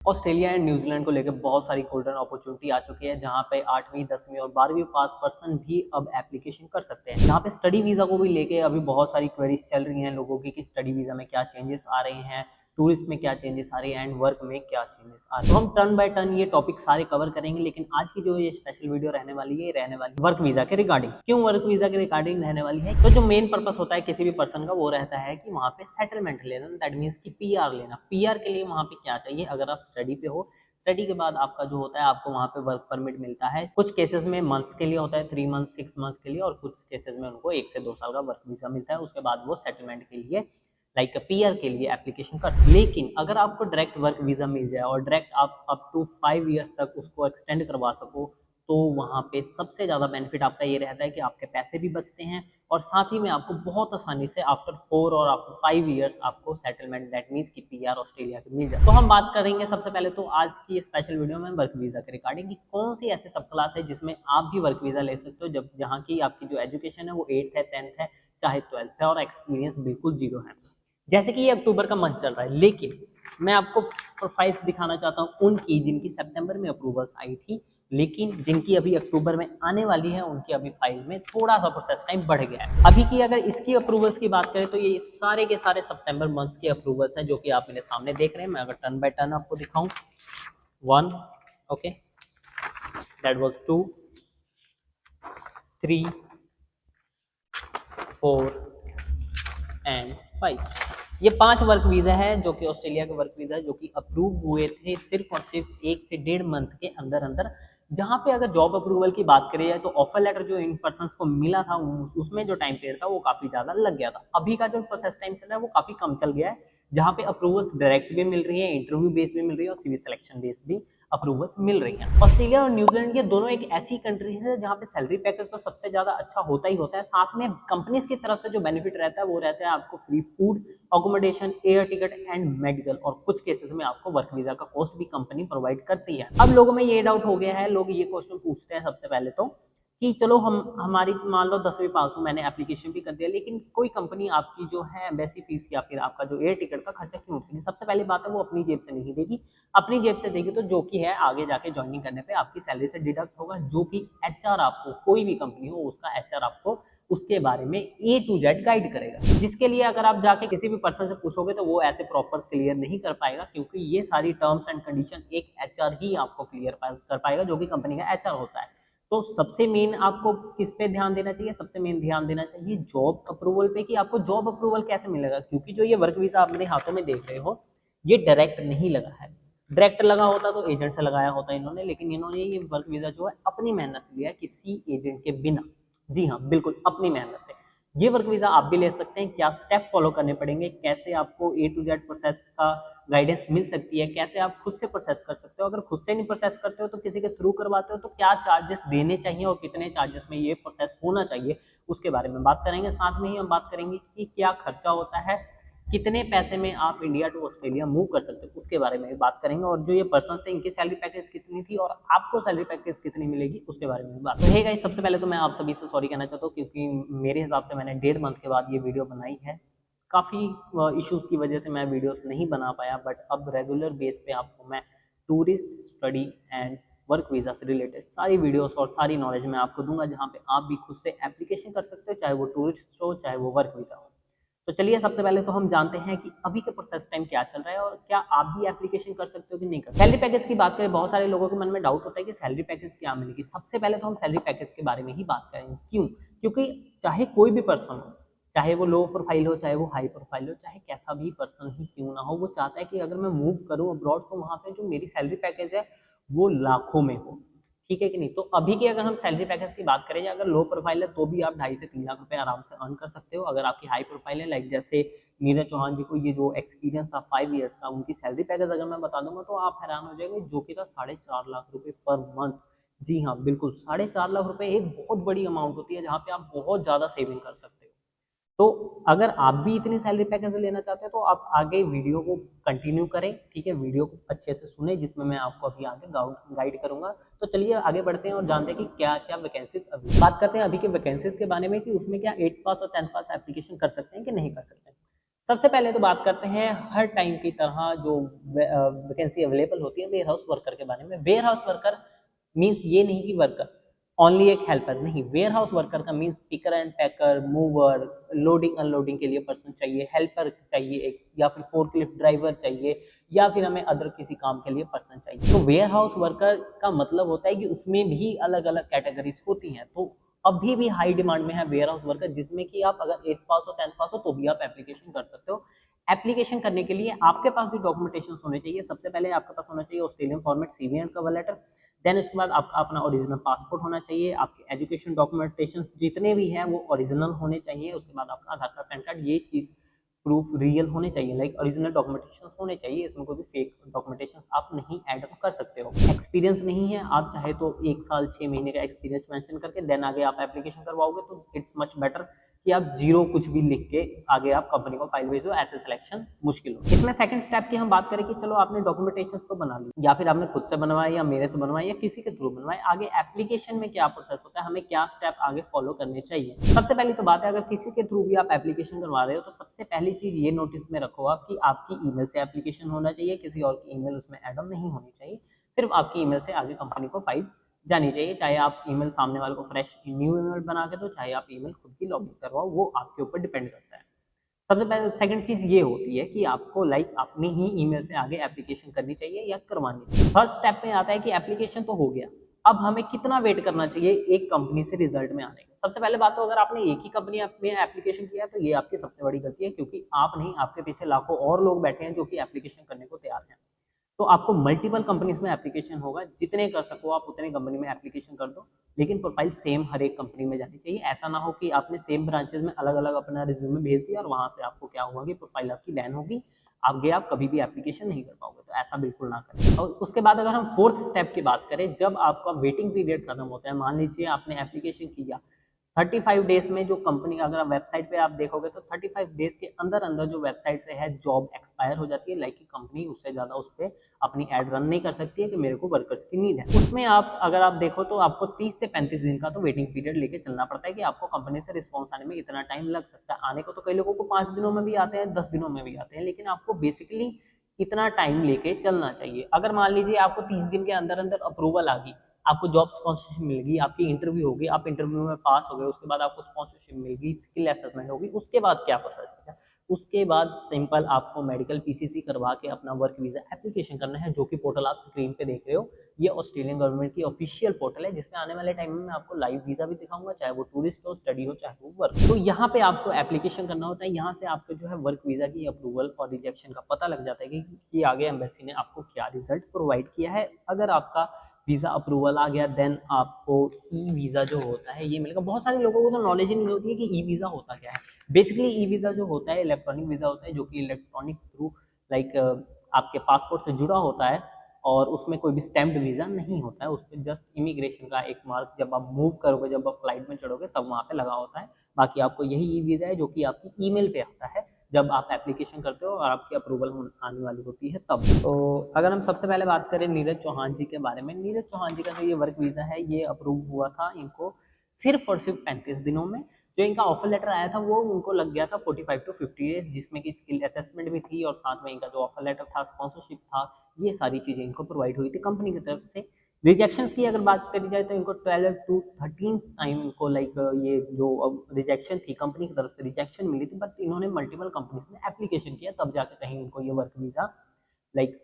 Australia and New Zealand को लेकर बहुत सारी गोल्डन अपॉर्चुनिटी आ चुकी है, जहां पे 8वीं 10वीं और 12वीं पास पर्सन भी अब एप्लीकेशन कर सकते हैं। यहाँ पे स्टडी वीजा को भी लेके अभी बहुत सारी क्वेरीज चल रही हैं लोगों की कि स्टडी वीजा में क्या चेंजेस आ रहे हैं, टूरिस्ट में क्या चेंजेस आ रहे हैं एंड वर्क में क्या चेंजेस आ रहे हैं। तो हम टर्न बाय टर्न ये टॉपिक सारे कवर करेंगे, लेकिन आज की जो ये स्पेशल वीडियो रहने वाली है, ये रहने वाली वर्क वीजा के रिगार्डिंग। क्यों वर्क वीजा के रिगार्डिंग रहने वाली है? तो जो मेन पर्पस होता है किसी भी पर्सन का, वो रहता है कि वहाँ पे सेटलमेंट लेना, दैट मीन्स कि पीआर लेना। पीआर के लिए वहाँ पे क्या चाहिए? अगर आप स्टडी पे हो, स्टडी के बाद आपका जो होता है, आपको वहाँ पे वर्क परमिट मिलता है। कुछ केसेस में मंथ्स के लिए होता है, 3 मंथ 6 मंथ्स के लिए, और कुछ केसेस में उनको 1 से 2 साल का वर्क वीजा मिलता है। उसके बाद वो सेटलमेंट के लिए लाइक पीआर के लिए एप्लीकेशन कर सकते। लेकिन अगर आपको डायरेक्ट वर्क वीजा मिल जाए और डायरेक्ट आप अप टू 5 ईयर्स तक उसको एक्सटेंड करवा सको, तो वहाँ पे सबसे ज़्यादा बेनिफिट आपका ये रहता है कि आपके पैसे भी बचते हैं और साथ ही में आपको बहुत आसानी से आफ्टर 4 और आफ्टर 5 ईयर्स आपको सेटलमेंट, दैट मीन्स की पीआर ऑस्ट्रेलिया की मिल जाए। तो हम बात करेंगे सबसे पहले तो आज की स्पेशल वीडियो में वर्क वीजा के रिगार्डिंग कि कौन सी ऐसे सब क्लास है जिसमें आप भी वर्क वीजा ले सकते हो, जब जहाँ की आपकी जो एजुकेशन है वो 8th है, 10th है, चाहे 12th है और एक्सपीरियंस बिल्कुल जीरो है। जैसे कि ये अक्टूबर का मंथ चल रहा है, लेकिन मैं आपको प्रोफाइल्स दिखाना चाहता हूँ उनकी जिनकी सितंबर में अप्रूवल्स आई थी, लेकिन जिनकी अभी अक्टूबर में आने वाली है, उनकी अभी फाइल में थोड़ा सा प्रोसेस टाइम बढ़ गया है। अभी की अगर इसकी अप्रूवल्स की बात करें तो ये सारे के सारे सितंबर मंथ्स के अप्रूवल्स हैं, जो कि आप मेरे सामने देख रहे हैं। मैं अगर टर्न बाय टर्न आपको दिखाऊं, 1, ओके, दैट वाज 2, 3, 4 एंड 5। ये 5 वर्क वीजा है जो कि ऑस्ट्रेलिया के वर्क वीजा है, जो कि अप्रूव हुए थे सिर्फ और सिर्फ 1 से 1.5 मंथ के अंदर अंदर। जहां पे अगर जॉब अप्रूवल की बात करी जाए तो ऑफर लेटर जो इन पर्सन को मिला था, उसमें जो टाइम पीरियड था वो काफी ज्यादा लग गया था। अभी का जो प्रोसेस टाइम चल रहा है वो काफी कम चल गया है, जहां पे अप्रूवल डायरेक्ट भी मिल रही है, इंटरव्यू बेस भी मिल रही है और सीवी सिलेक्शन बेस भी अप्रूवल्स मिल रही हैं। ऑस्ट्रेलिया और न्यूजीलैंड ये दोनों एक ऐसी कंट्री है जहां पे सैलरी पैकेज तो सबसे ज्यादा अच्छा होता ही होता है, साथ में कंपनीज की तरफ से जो बेनिफिट रहता है वो रहता है आपको free food, accommodation, air ticket and medical, और कुछ केसेस में आपको वर्क वीजा का कॉस्ट भी कंपनी प्रोवाइड करती है। अब लोगों में ये डाउट हो गया है, लोग ये क्वेश्चन पूछते हैं सबसे पहले तो कि चलो हम हमारी मान लो 10वीं पास हो, मैंने एप्लीकेशन भी कर दिया, लेकिन कोई कंपनी आपकी जो है एम्बेसी फीस या फिर आपका जो एयर टिकट का खर्चा क्यों उठेगी? सबसे पहली बात है वो अपनी जेब से नहीं देगी। अपनी जेब से देगी तो जो कि है आगे जाके ज्वाइनिंग करने पे आपकी सैलरी से डिडक्ट होगा, जो कि एचआर आपको, कोई भी कंपनी हो उसका एचआर आपको उसके बारे में A to Z गाइड करेगा, जिसके लिए अगर आप जाके किसी भी पर्सन से पूछोगे तो वो ऐसे प्रॉपर क्लियर नहीं कर पाएगा, क्योंकि ये सारी टर्म्स एंड कंडीशन एक एचआर ही आपको क्लियर कर पाएगा, जो कि कंपनी का एचआर होता है। तो सबसे मेन आपको किस पे ध्यान देना चाहिए? सबसे मेन ध्यान देना चाहिए जॉब अप्रूवल पे, कि आपको जॉब अप्रूवल कैसे मिलेगा, क्योंकि जो ये वर्क वीजा आप मेरे हाथों में देख रहे हो ये डायरेक्ट नहीं लगा है। डायरेक्ट लगा होता तो एजेंट से लगाया होता इन्होंने, लेकिन इन्होंने ये वर्क वीजा जो है अपनी मेहनत से लिया है, किसी एजेंट के बिना। जी हाँ, बिल्कुल अपनी मेहनत से। ये वर्क वीजा आप भी ले सकते हैं। क्या स्टेप फॉलो करने पड़ेंगे, कैसे आपको A to Z प्रोसेस का गाइडेंस मिल सकती है, कैसे आप खुद से प्रोसेस कर सकते हो, अगर खुद से नहीं प्रोसेस करते हो तो किसी के थ्रू करवाते हो तो क्या चार्जेस देने चाहिए और कितने चार्जेस में ये प्रोसेस होना चाहिए, उसके बारे में बात करेंगे। साथ में ही हम बात करेंगे कि क्या खर्चा होता है, कितने पैसे में आप इंडिया टू ऑस्ट्रेलिया मूव कर सकते हो, उसके बारे में भी बात करेंगे। और जो ये पर्सन थे इनकी सैलरी पैकेज कितनी थी और आपको सैलरी पैकेज कितनी मिलेगी, उसके बारे में भी बात करेंगे। सबसे पहले तो मैं आप सभी से सॉरी कहना चाहता हूँ, क्योंकि मेरे हिसाब से मैंने 1.5 मंथ के बाद ये वीडियो बनाई है। काफ़ी इश्यूज की वजह से मैं वीडियोस नहीं बना पाया, बट अब रेगुलर बेस पे आपको मैं tourist, study and work visa से रिलेटेड सारी वीडियोस और सारी नॉलेज मैं आपको दूंगा, जहाँ पे आप भी खुद से एप्लीकेशन कर सकते हो, चाहे वो टूरिस्ट हो चाहे वो वर्क वीज़ा हो। तो चलिए सबसे पहले तो हम जानते हैं कि अभी के प्रोसेस टाइम क्या चल रहा है और क्या आप भी एप्लीकेशन कर सकते हो कि नहीं कर सकते। सैलरी पैकेज की बात करें, बहुत सारे लोगों के मन में डाउट होता है कि सैलरी पैकेज क्या मिलेगी। सबसे पहले तो हम सैलरी पैकेज के बारे में ही बात करेंगे। क्यों? क्योंकि चाहे कोई भी पर्सन हो, चाहे वो लो प्रोफाइल हो चाहे वो हाई प्रोफाइल हो, चाहे कैसा भी पर्सन ही क्यों ना हो, वो चाहता है कि अगर मैं मूव करूँ अब्रॉड तो वहाँ पे जो मेरी सैलरी पैकेज है वो लाखों में हो। ठीक है कि नहीं? तो अभी की अगर हम सैलरी पैकेज की बात करें, अगर लो प्रोफाइल है तो भी आप 2.5 से 3 लाख रुपए आराम से अर्न कर सकते हो। अगर आपकी हाई प्रोफाइल है, लाइक जैसे नीरज चौहान जी को ये जो एक्सपीरियंस था 5 ईयर्स का, उनकी सैलरी पैकेज अगर मैं बता दूंगा तो आप हैरान हो जाएंगे, जो कि था 4.5 लाख रुपए पर मंथ। जी हाँ, बिल्कुल 4.5 लाख रुपए एक बहुत बड़ी अमाउंट होती है, जहाँ पे आप बहुत ज्यादा सेविंग कर सकते हो। तो अगर आप भी इतनी सैलरी पैकेज लेना चाहते हैं तो आप आगे वीडियो को कंटिन्यू करें, ठीक है, वीडियो को अच्छे से सुने, जिसमें मैं आपको अभी आगे गाइड करूंगा। तो चलिए आगे बढ़ते हैं और जानते हैं कि क्या क्या वैकेंसीज अभी। बात करते हैं अभी के वैकेंसीज के बारे में कि उसमें क्या 8 पास और 10th पास एप्लीकेशन कर सकते हैं कि नहीं कर सकते हैं। सबसे पहले तो बात करते हैं हर टाइम की तरह जो वैकेंसी अवेलेबल होती है वेयर हाउस वर्कर के बारे में। वेयर हाउस वर्कर मीन्स ये नहीं कि वर्कर ओनली एक हेल्पर नहीं, वेयर हाउस वर्कर का means picker and packer, mover, loading unloading के लिए पर्सन चाहिए, हेल्पर चाहिए एक, या फिर फोर्कलिफ्ट ड्राइवर चाहिए, या फिर हमें अदर किसी काम के लिए पर्सन चाहिए। तो वेयर हाउस वर्कर का मतलब होता है कि उसमें भी अलग अलग कैटेगरीज होती हैं। तो अभी भी हाई डिमांड में है वेयर हाउस वर्कर, जिसमें कि आप अगर 8th पास हो 10th पास हो तो भी आप एप्लीकेशन कर सकते हो। एप्लीकेशन करने के लिए आपके पास जो डॉक्यूमेंटेशन होने चाहिए, सबसे पहले आपके पास होना चाहिए Australian format CV and cover letter. Then उसके बाद आपका अपना ओरिजिनल पासपोर्ट होना चाहिए, आपके एजुकेशन डॉक्यूमेंटेशन जितने भी हैं वो ओरिजिनल होने चाहिए। उसके बाद आपका आधार कार्ड, पैन कार्ड, ये चीज़ प्रूफ रियल होने चाहिए, लाइक ओरिजिनल डॉक्यूमेंटेशन होने चाहिए। इसमें कोई भी फेक डॉक्यूमेंटेशन आप नहीं ऐड कर सकते हो। एक्सपीरियंस नहीं है, आप चाहे तो 1 साल 6 महीने का एक्सपीरियंस मेंशन करके देन आगे आप एप्लीकेशन करवाओगे तो इट्स मच बेटर कि आप जीरो कुछ भी लिख के आगे आप कंपनी को फाइल भेजो, ऐसे सिलेक्शन मुश्किल हो। इसमें सेकंड स्टेप की हम बात करें कि चलो आपने डॉक्यूमेंटेशन तो बना ली, या फिर आपने खुद से बनवाया या मेरे से बनवाया या किसी के थ्रू बनवाए, आगे एप्लीकेशन में क्या प्रोसेस होता है, हमें क्या स्टेप आगे फॉलो करने चाहिए। सबसे पहली तो बात है, अगर किसी के थ्रू भी आप एप्लीकेशन करवा रहे हो तो सबसे पहली चीज ये नोटिस में रखो आप कि आपकी ईमेल से एप्लीकेशन होना चाहिए, किसी और की ईमेल उसमें एड ऑन नहीं होनी चाहिए, सिर्फ आपकी ईमेल से आगे कंपनी को फाइल जानी चाहिए। चाहे आप ईमेल सामने वाले को फ्रेश न्यू ईमेल बना के दो, चाहे आप ईमेल खुद की लॉगिन करवाओ, वो आपके ऊपर डिपेंड करता है। सबसे पहले सेकंड चीज ये होती है कि आपको लाइक अपनी ही ईमेल से आगे एप्लीकेशन करनी चाहिए या करवानी चाहिए। थर्ड स्टेप में आता है कि एप्लीकेशन तो हो गया, अब हमें कितना वेट करना चाहिए एक कंपनी से रिजल्ट में आने का। सबसे पहले बात तो अगर आपने एक ही कंपनी में एप्लीकेशन किया तो ये आपकी सबसे बड़ी गलती है, क्योंकि आप नहीं, आपके पीछे लाखों और लोग बैठे हैं जो कि एप्लीकेशन करने को तैयार हैं। तो आपको मल्टीपल कंपनीज में एप्लीकेशन होगा, जितने कर सको आप उतने कंपनी में एप्लीकेशन कर दो, लेकिन प्रोफाइल सेम हर एक कंपनी में जानी चाहिए। ऐसा ना हो कि आपने सेम ब्रांचेस में अलग अलग अपना रिज्यूमे भेज दिया और वहां से आपको क्या हुआ कि प्रोफाइल आपकी बैन होगी, आगे आप कभी भी एप्लीकेशन नहीं कर पाओगे। तो ऐसा बिल्कुल ना करें। और उसके बाद अगर हम फोर्थ स्टेप की बात करें, जब आपका वेटिंग पीरियड खत्म होता है, मान लीजिए आपने एप्लीकेशन किया 35 डेज में, जो कंपनी अगर आप वेबसाइट पे आप देखोगे तो 35 डेज के अंदर अंदर जो वेबसाइट से है जॉब एक्सपायर हो जाती है, लाइक कि कंपनी उससे ज़्यादा उस पर अपनी एड रन नहीं कर सकती है कि मेरे को वर्कर्स की नीड है। उसमें आप अगर आप देखो तो आपको 30 से 35 दिन का तो वेटिंग पीरियड लेके चलना पड़ता है कि आपको कंपनी से रिस्पॉन्स आने में इतना टाइम लग सकता है। आने को तो कई लोगों को 5 दिनों में भी आते हैं, 10 दिनों में भी आते हैं, लेकिन आपको बेसिकली इतना टाइम लेके चलना चाहिए। अगर मान लीजिए आपको 30 दिन के अंदर अंदर अप्रूवल आ गई, आपको जॉब स्पॉन्सरशिप मिल गई, आपकी इंटरव्यू होगी, आप इंटरव्यू में पास हो गए, उसके बाद आपको स्पॉन्सरशिप मिल गई, स्किल असेसमेंट होगी, उसके बाद क्या प्रोसेस है? उसके बाद सिंपल आपको मेडिकल पीसीसी करवा के अपना वर्क वीजा एप्लीकेशन करना है, जो कि पोर्टल आप स्क्रीन पे देख रहे हो। ये ऑस्ट्रेलियन गवर्नमेंट की ऑफिशियल पोर्टल है, जिसमें आने वाले टाइम में मैं आपको लाइव वीजा भी दिखाऊंगा, चाहे वो टूरिस्ट हो, स्टडी हो, चाहे वो वर्क। तो यहाँ पे आपको एप्लीकेशन करना होता है, यहाँ से आपको जो है वर्क वीजा की अप्रूवल और रिजेक्शन का पता लग जाता है कि आगे एम्बेसी ने आपको क्या रिजल्ट प्रोवाइड किया है। अगर आपका वीजा अप्रूवल आ गया, देन आपको ई वीजा जो होता है ये मिलेगा। बहुत सारे लोगों को तो नॉलेज ही नहीं होती है कि ई वीजा होता क्या है। बेसिकली ई वीजा जो होता है इलेक्ट्रॉनिक वीजा होता है, जो कि इलेक्ट्रॉनिक थ्रू लाइक आपके पासपोर्ट से जुड़ा होता है, और उसमें कोई भी स्टैम्प्ड वीजा नहीं होता है। उस पर जस्ट इमिग्रेशन का एक मार्क जब आप मूव करोगे, जब आप फ्लाइट में चढ़ोगे तब वहाँ पे लगा होता है। बाकी आपको यही ई वीजा है जो कि आपकी ईमेल पे आता है जब आप एप्लीकेशन करते हो और आपकी अप्रूवल आने वाली होती है तब। तो अगर हम सबसे पहले बात करें नीरज चौहान जी के बारे में, नीरज चौहान जी का जो ये वर्क वीज़ा है ये अप्रूव हुआ था इनको सिर्फ और सिर्फ 35 दिनों में। जो इनका ऑफर लेटर आया था वो उनको लग गया था 45 टू 50 डेज, जिसमें कि स्किल असेसमेंट भी थी और साथ में इनका जो ऑफर लेटर था, स्पॉन्सरशिप था, ये सारी चीज़ें इनको प्रोवाइड हुई थी कंपनी की तरफ से। रिजेक्शन की अगर बात करी जाए तो इनको 12 टू 13 टाइम इनको लाइक ये जो रिजेक्शन थी कंपनी की तरफ से रिजेक्शन मिली थी, बट इन्होंने मल्टीपल कंपनीज में एप्लीकेशन किया, तब जाके कहीं इनको ये वर्क वीज़ा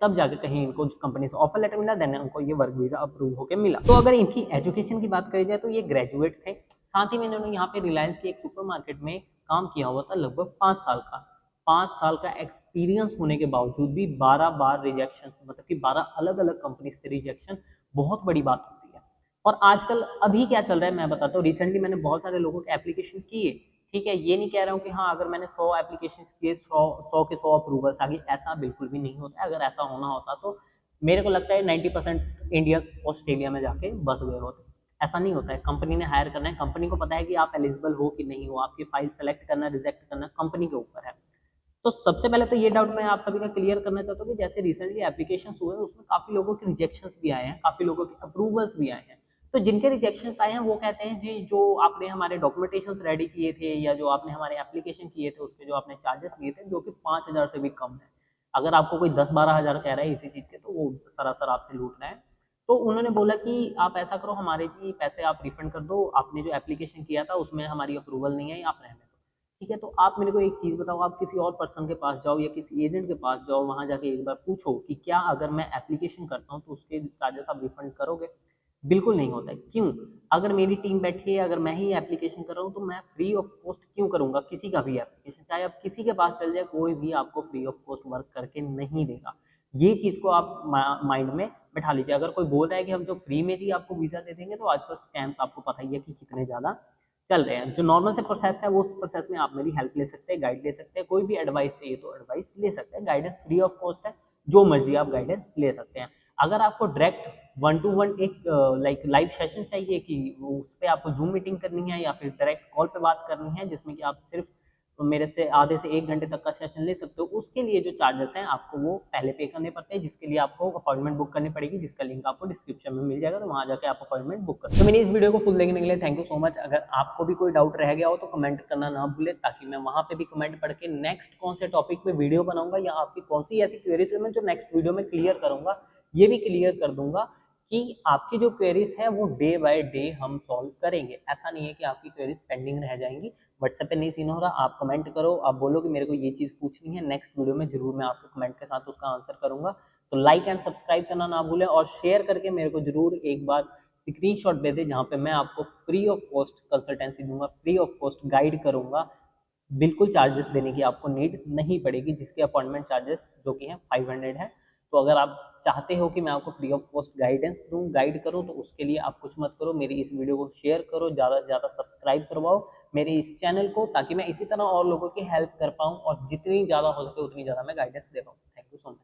तब जाके कहीं इनको कंपनी से ऑफर लेटर मिला, देन उनको ये वर्क वीज़ा अप्रूव होकर मिला। तो अगर इनकी एजुकेशन की बात करी जाए तो ये ग्रेजुएट थे, साथ ही में इन्होंने यहाँ पे रिलायंस के एक सुपरमार्केट में काम किया हुआ था लगभग 5 साल का। 5 साल का एक्सपीरियंस होने के बावजूद भी 12 बार रिजेक्शन, मतलब कि 12 अलग अलग कंपनी से रिजेक्शन बहुत बड़ी बात होती है। और आजकल अभी क्या चल रहा है मैं बताता हूँ। रिसेंटली मैंने बहुत सारे लोगों के एप्लीकेशन किए, ठीक है, ये नहीं कह रहा हूँ कि हाँ अगर मैंने 100 एप्लीकेशन किए 100 के 100 अप्रूवल्स आ गए, ऐसा बिल्कुल भी नहीं होता है। अगर ऐसा होना होता तो मेरे को लगता है 90% इंडियंस ऑस्ट्रेलिया में जाके बस गए होते। ऐसा नहीं होता है। कंपनी ने हायर करना है, कंपनी को पता है कि आप एलिजिबल हो कि नहीं हो, आपकी फाइल सेलेक्ट करना रिजेक्ट करना कंपनी के ऊपर है। तो सबसे पहले तो ये डाउट मैं आप सभी का क्लियर करना चाहता हूँ कि जैसे रिसेंटली एप्लीकेशन हुए उसमें काफी लोगों के रिजेक्शंस भी आए हैं, काफी लोगों के अप्रूवल्स भी आए हैं। तो जिनके रिजेक्शंस आए हैं वो कहते हैं जी जो आपने हमारे डॉक्यूमेंटेशंस रेडी किए थे या जो आपने हमारे एप्लीकेशन किए थे उसके जो आपने चार्जेस लिए थे जो कि 5,000 से भी कम है। अगर आपको कोई 10-12 हज़ार कह रहा है इसी चीज़ के तो वो सरासर आपसे लूट रहा है। तो उन्होंने बोला कि आप ऐसा करो हमारे जी पैसे आप रिफंड कर दो, आपने जो एप्लीकेशन किया था उसमें हमारी अप्रूवल नहीं है, आप रहने दो। ठीक है, तो आप मेरे को एक चीज़ बताओ, आप किसी और पर्सन के पास जाओ या किसी एजेंट के पास जाओ, वहाँ जाके एक बार पूछो कि क्या अगर मैं एप्लीकेशन करता हूँ तो उसके चार्जेस आप रिफंड करोगे? बिल्कुल नहीं होता है। क्यों? अगर मेरी टीम बैठी है, अगर मैं ही एप्लीकेशन कर रहा हूँ तो मैं फ्री ऑफ कॉस्ट क्यों करूँगा किसी का भी एप्लीकेशन, चाहे आप किसी के पास चल जाए कोई भी आपको फ्री ऑफ कॉस्ट वर्क करके नहीं देगा। ये चीज़ को आप माइंड में बैठा लीजिए। अगर कोई बोल रहा है कि हम जो फ्री में जी आपको वीज़ा दे देंगे तो आजकल स्कैम्स आपको पता ही है कि कितने ज़्यादा चल रहे हैं। जो नॉर्मल से प्रोसेस है वो उस प्रोसेस में आप मेरी हेल्प ले सकते हैं, गाइड ले सकते हैं, कोई भी एडवाइस चाहिए तो एडवाइस ले सकते हैं, गाइडेंस फ्री ऑफ कॉस्ट है, जो मर्जी आप गाइडेंस ले सकते हैं। अगर आपको डायरेक्ट 1 टू 1 एक लाइक लाइव सेशन चाहिए कि उस पे आपको ज़ूम मीटिंग करनी है या फिर डायरेक्ट कॉल पे बात करनी है जिसमें कि आप सिर्फ मेरे से आधे से 1 घंटे तक का सेशन ले सकते हो, उसके लिए जो चार्जेस हैं आपको वो पहले पे करने पड़ते हैं, जिसके लिए आपको अपॉइंटमेंट बुक करनी पड़ेगी, जिसका लिंक आपको डिस्क्रिप्शन में मिल जाएगा, तो वहाँ जाके आप अपॉइंटमेंट बुक कर। तो मैंने इस वीडियो को फुल देखने के लिए थैंक यू सो मच। अगर आपको भी कोई डाउट रह गया हो तो कमेंट करना ना भूले, ताकि मैं वहाँ पे भी कमेंट पढ़ के नेक्स्ट कौन से टॉपिक पे वीडियो बनाऊंगा या आपकी कौन सी ऐसी क्वेरीज है मैं जो नेक्स्ट वीडियो में क्लियर करूंगा, ये भी क्लियर कर दूंगा कि आपकी जो क्वेरीज है वो डे बाय डे हम सॉल्व करेंगे। ऐसा नहीं है कि आपकी क्वेरीज पेंडिंग रह जाएंगी। व्हाट्सएप पे नहीं सीन हो रहा, आप कमेंट करो, आप बोलो कि मेरे को ये चीज़ पूछनी है, नेक्स्ट वीडियो में जरूर मैं आपके कमेंट के साथ उसका आंसर करूंगा। तो लाइक एंड सब्सक्राइब करना ना भूलें और शेयर करके मेरे को जरूर एक बार स्क्रीनशॉट दे दें, जहाँ पे मैं आपको फ्री ऑफ कॉस्ट कंसल्टेंसी दूंगा, फ्री ऑफ कॉस्ट गाइड करूंगा। बिल्कुल चार्जेस देने की आपको नीड नहीं पड़ेगी, जिसके अपॉइंटमेंट चार्जेस जो कि हैं 500 है। तो अगर आप चाहते हो कि मैं आपको फ्री ऑफ कॉस्ट गाइडेंस दूं, गाइड करूं, तो उसके लिए आप कुछ मत करो, मेरी इस वीडियो को शेयर करो, ज़्यादा से ज़्यादा सब्सक्राइब करवाओ मेरे इस चैनल को, ताकि मैं इसी तरह और लोगों की हेल्प कर पाऊँ और जितनी ज़्यादा हो सके उतनी ज़्यादा मैं गाइडेंस दे पाऊँ। Thank you so much.